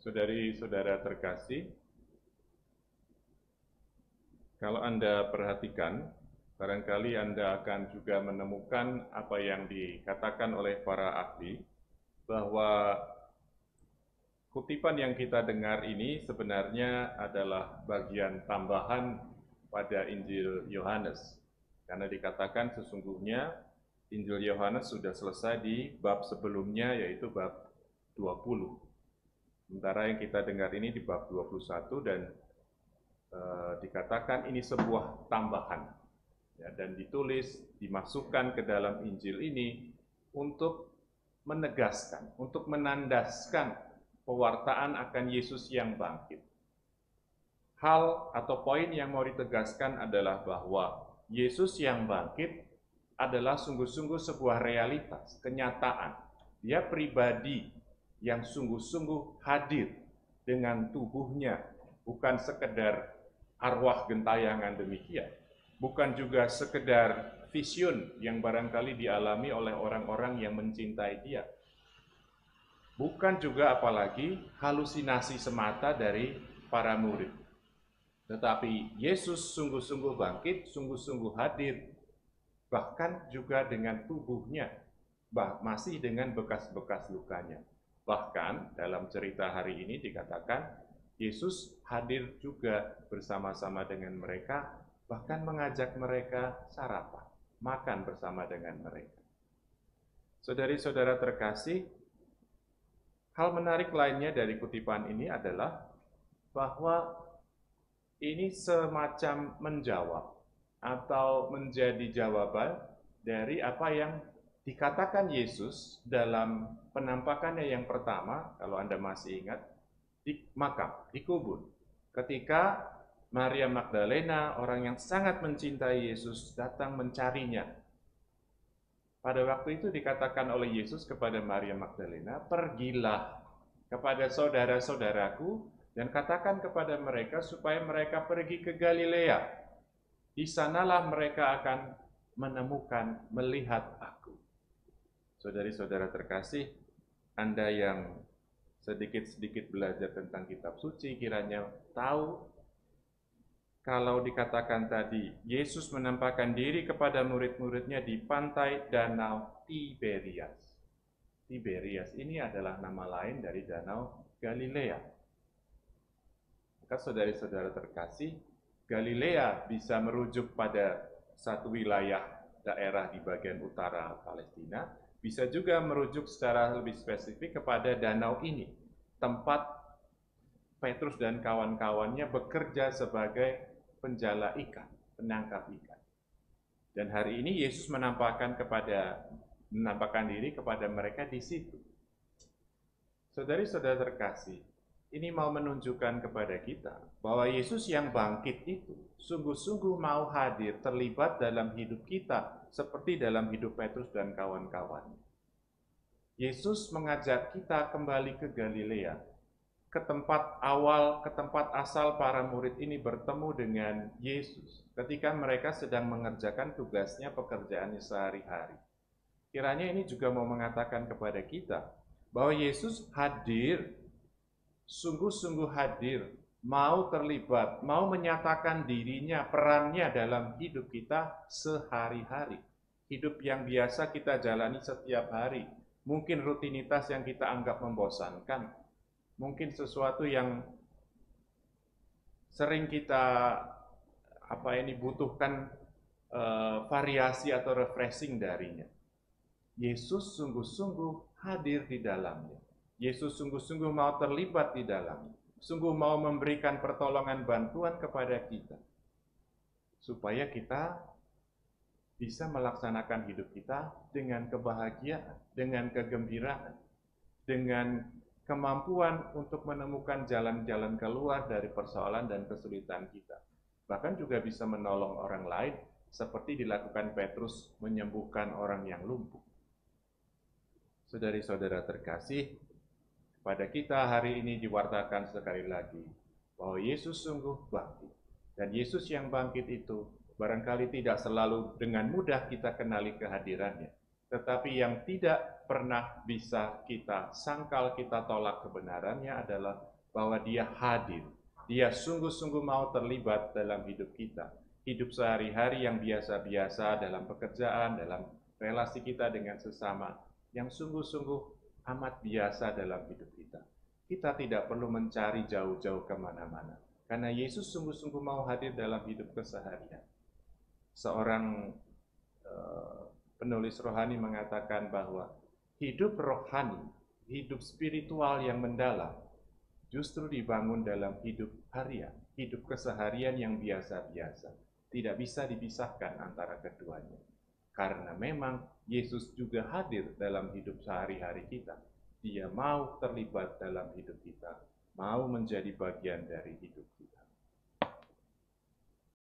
Saudari-saudara terkasih, kalau Anda perhatikan, barangkali Anda akan juga menemukan apa yang dikatakan oleh para ahli, bahwa kutipan yang kita dengar ini sebenarnya adalah bagian tambahan pada Injil Yohanes. Karena dikatakan sesungguhnya Injil Yohanes sudah selesai di bab sebelumnya, yaitu bab 20. Sementara yang kita dengar ini di bab 21 dan dikatakan ini sebuah tambahan. Ya, dan ditulis, dimasukkan ke dalam Injil ini untuk menegaskan, untuk menandaskan pewartaan akan Yesus yang bangkit. Hal atau poin yang mau ditegaskan adalah bahwa Yesus yang bangkit adalah sungguh-sungguh sebuah realitas, kenyataan. Dia pribadi yang sungguh-sungguh hadir dengan tubuhnya, bukan sekedar arwah gentayangan demikian, bukan juga sekedar vision yang barangkali dialami oleh orang-orang yang mencintai dia, bukan juga apalagi halusinasi semata dari para murid, tetapi Yesus sungguh-sungguh bangkit, sungguh-sungguh hadir, bahkan juga dengan tubuhnya, masih dengan bekas-bekas lukanya. Bahkan dalam cerita hari ini dikatakan Yesus hadir juga bersama-sama dengan mereka, bahkan mengajak mereka sarapan, makan bersama dengan mereka. Saudari-saudara terkasih, hal menarik lainnya dari kutipan ini adalah bahwa ini semacam menjawab atau menjadi jawaban dari apa yang dikatakan Yesus dalam penampakannya yang pertama, kalau Anda masih ingat, di makam, di kubur. Ketika Maria Magdalena, orang yang sangat mencintai Yesus, datang mencarinya. Pada waktu itu dikatakan oleh Yesus kepada Maria Magdalena, pergilah kepada saudara-saudaraku dan katakan kepada mereka supaya mereka pergi ke Galilea. Di sanalah mereka akan menemukan, melihat aku. Saudari-saudara terkasih, Anda yang sedikit-sedikit belajar tentang kitab suci, kiranya tahu kalau dikatakan tadi Yesus menampakkan diri kepada murid-muridnya di pantai Danau Tiberias. Tiberias ini adalah nama lain dari Danau Galilea. Maka saudari-saudara terkasih, Galilea bisa merujuk pada satu wilayah daerah di bagian utara Palestina, bisa juga merujuk secara lebih spesifik kepada danau ini, tempat Petrus dan kawan-kawannya bekerja sebagai penjala ikan, penangkap ikan. Dan hari ini Yesus menampakkan diri kepada mereka di situ. Saudari-saudara terkasih, ini mau menunjukkan kepada kita bahwa Yesus yang bangkit itu sungguh-sungguh mau hadir, terlibat dalam hidup kita seperti dalam hidup Petrus dan kawan-kawan. Yesus mengajak kita kembali ke Galilea, ke tempat awal, ke tempat asal para murid ini bertemu dengan Yesus ketika mereka sedang mengerjakan tugasnya, pekerjaannya sehari-hari. Kiranya ini juga mau mengatakan kepada kita bahwa Yesus hadir, sungguh-sungguh hadir, mau terlibat, mau menyatakan dirinya, perannya dalam hidup kita sehari-hari. Hidup yang biasa kita jalani setiap hari, mungkin rutinitas yang kita anggap membosankan, mungkin sesuatu yang sering kita butuhkan variasi atau refreshing darinya. Yesus sungguh-sungguh hadir di dalamnya. Yesus sungguh-sungguh mau terlibat di dalamnya. Sungguh mau memberikan pertolongan bantuan kepada kita. Supaya kita bisa melaksanakan hidup kita dengan kebahagiaan, dengan kegembiraan, dengan kemampuan untuk menemukan jalan-jalan keluar dari persoalan dan kesulitan kita. Bahkan juga bisa menolong orang lain, seperti dilakukan Petrus menyembuhkan orang yang lumpuh. Saudari-saudara terkasih, pada kita hari ini diwartakan sekali lagi bahwa Yesus sungguh bangkit. Dan Yesus yang bangkit itu barangkali tidak selalu dengan mudah kita kenali kehadirannya. Tetapi yang tidak pernah bisa kita sangkal, kita tolak kebenarannya adalah bahwa Dia hadir. Dia sungguh-sungguh mau terlibat dalam hidup kita. Hidup sehari-hari yang biasa-biasa dalam pekerjaan, dalam relasi kita dengan sesama, yang sungguh-sungguh amat biasa dalam hidup kita. Kita tidak perlu mencari jauh-jauh kemana-mana, karena Yesus sungguh-sungguh mau hadir dalam hidup keseharian. Seorang penulis rohani mengatakan bahwa hidup rohani, hidup spiritual yang mendalam, justru dibangun dalam hidup harian, hidup keseharian yang biasa-biasa. Tidak bisa dipisahkan antara keduanya. Karena memang Yesus juga hadir dalam hidup sehari-hari kita. Dia mau terlibat dalam hidup kita, mau menjadi bagian dari hidup kita.